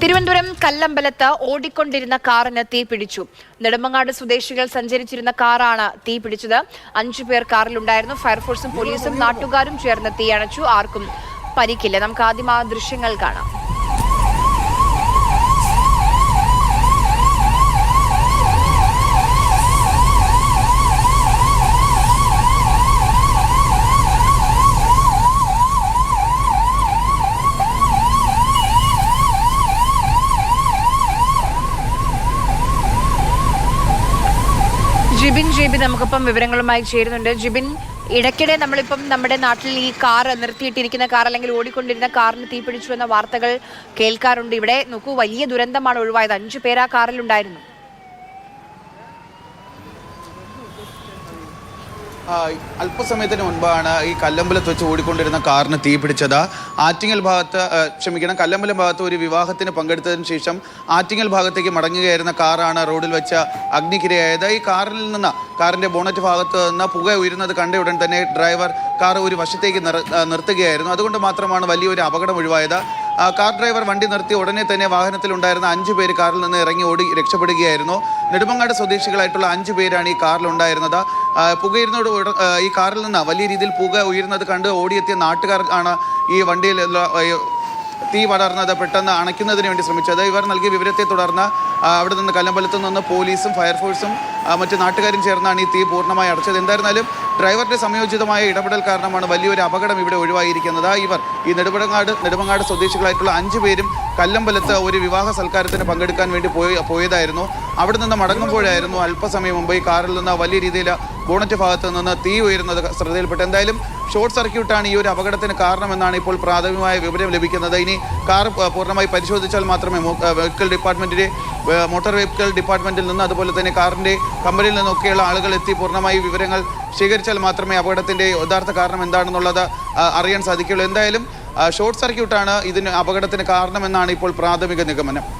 തിരുവനന്തപുരം കല്ലമ്പലത്ത് ഓടിക്കൊണ്ടിരുന്ന കാറിന് തീ പിടിച്ചു. നെടുമങ്ങാട് സ്വദേശികൾ സഞ്ചരിച്ചിരുന്ന കാറാണ് തീ പിടിച്ചത്. 5 പേർ കാറിലുണ്ടായിരുന്നു. ഫയർഫോഴ്സും പോലീസും നാട്ടുകാരും ചേർന്ന് തീയണച്ചു. ആർക്കും പരിക്കില്ല. നമുക്ക് ആദ്യം ആ ദൃശ്യങ്ങൾ കാണാം. ജിബിൻ നമുക്കിപ്പം വിവരങ്ങളുമായി ചേരുന്നുണ്ട്. ജിബിൻ, ഇടയ്ക്കിടെ നമ്മളിപ്പം നമ്മുടെ നാട്ടിൽ ഈ കാർ നിർത്തിയിട്ടിരിക്കുന്ന കാർ അല്ലെങ്കിൽ ഓടിക്കൊണ്ടിരുന്ന കാറിന് തീപിടിച്ചു എന്ന വാർത്തകൾ കേൾക്കാറുണ്ട്. ഇവിടെ നോക്കൂ, വലിയ ദുരന്തമാണ് ഒഴിവായത്. 5 പേർ ആ കാറിലുണ്ടായിരുന്നു. അല്പസമയത്തിന് മുൻപാണ് ഈ കല്ലമ്പലത്ത് വെച്ച് ഓടിക്കൊണ്ടിരുന്ന കാറിന് തീ പിടിച്ചത്. കല്ലമ്പലം ഭാഗത്ത് ഒരു വിവാഹത്തിന് പങ്കെടുത്തതിന് ശേഷം ആറ്റിങ്ങൽ ഭാഗത്തേക്ക് മടങ്ങുകയായിരുന്ന കാറാണ് റോഡിൽ വെച്ച് അഗ്നിക്കിരയായത്. ഈ കാറിന്റെ ബോണറ്റ് ഭാഗത്ത് നിന്ന് പുക ഉയരുന്നത് കണ്ട ഉടൻ തന്നെ ഡ്രൈവർ കാർ ഒരു വശത്തേക്ക് നിർത്തുകയായിരുന്നു. അതുകൊണ്ട് മാത്രമാണ് വലിയൊരു അപകടം ഒഴിവായത്. കാർ ഡ്രൈവർ വണ്ടി നിർത്തി ഉടനെ തന്നെ വാഹനത്തിലുണ്ടായിരുന്ന 5 പേര് കാറിൽ നിന്ന് ഇറങ്ങി ഓടി രക്ഷപ്പെടുകയായിരുന്നു. നെടുമങ്ങാട് സ്വദേശികളായിട്ടുള്ള 5 പേരാണ് ഈ കാറിലുണ്ടായിരുന്നത്. പുകയിരുന്നോട് ഈ കാറിൽ നിന്ന് വലിയ രീതിയിൽ പുക ഉയരുന്നത് കണ്ട് ഓടിയെത്തിയ നാട്ടുകാർ ആണ് ഈ വണ്ടിയിൽ തീ പടർന്നത് പെട്ടെന്ന് അണയ്ക്കുന്നതിന് വേണ്ടി ശ്രമിച്ചത്. ഇവർ നൽകിയ വിവരത്തെ തുടർന്ന് അവിടെ നിന്ന് കല്ലമ്പലത്ത് നിന്ന് പോലീസും ഫയർഫോഴ്സും മറ്റ് നാട്ടുകാരും ചേർന്നാണ് ഈ തീ പൂർണ്ണമായി അടച്ചത്. എന്തായിരുന്നാലും ഡ്രൈവറുടെ സംയോജിതമായ ഇടപെടൽ കാരണമാണ് വലിയൊരു അപകടം ഇവിടെ ഒഴിവായിരിക്കുന്നത്. ഇവർ ഈ നെടുമങ്ങാട് സ്വദേശികളായിട്ടുള്ള 5 പേരും കല്ലമ്പലത്ത് ഒരു വിവാഹ സൽക്കാരത്തിന് പങ്കെടുക്കാൻ വേണ്ടി പോയതായിരുന്നു. അവിടെ നിന്ന് മടങ്ങുമ്പോഴായിരുന്നു അല്പസമയം മുമ്പ് ഈ കാറിൽ നിന്ന് വലിയ രീതിയിൽ ബോണറ്റ് ഭാഗത്ത് നിന്ന് തീ ഉയരുന്നത് ശ്രദ്ധയിൽപ്പെട്ടു. എന്തായാലും ഷോർട്ട് സർക്യൂട്ടാണ് ഈ ഒരു അപകടത്തിന് കാരണമെന്നാണ് ഇപ്പോൾ പ്രാഥമികമായ വിവരം ലഭിക്കുന്നത്. ഇനി കാർ പൂർണ്ണമായി പരിശോധിച്ചാൽ മാത്രമേ മോട്ടോർ വെഹിക്കിൾ ഡിപ്പാർട്ട്മെന്റിൽ നിന്ന് അതുപോലെ തന്നെ കാറിന്റെ കമ്പനിയിൽ നിന്നൊക്കെയുള്ള ആളുകൾ എത്തി പൂർണ്ണമായി വിവരങ്ങൾ ശേഖരിച്ചാൽ മാത്രമേ അപകടത്തിന്റെ യഥാർത്ഥ കാരണം എന്താണെന്നുള്ളത് അറിയാൻ സാധിക്കുകയുള്ളൂ. എന്തായാലും ഷോർട്ട് സർക്യൂട്ടാണ് ഇതിന് അപകടത്തിന് കാരണമെന്നാണ് ഇപ്പോൾ പ്രാഥമിക നിഗമനം.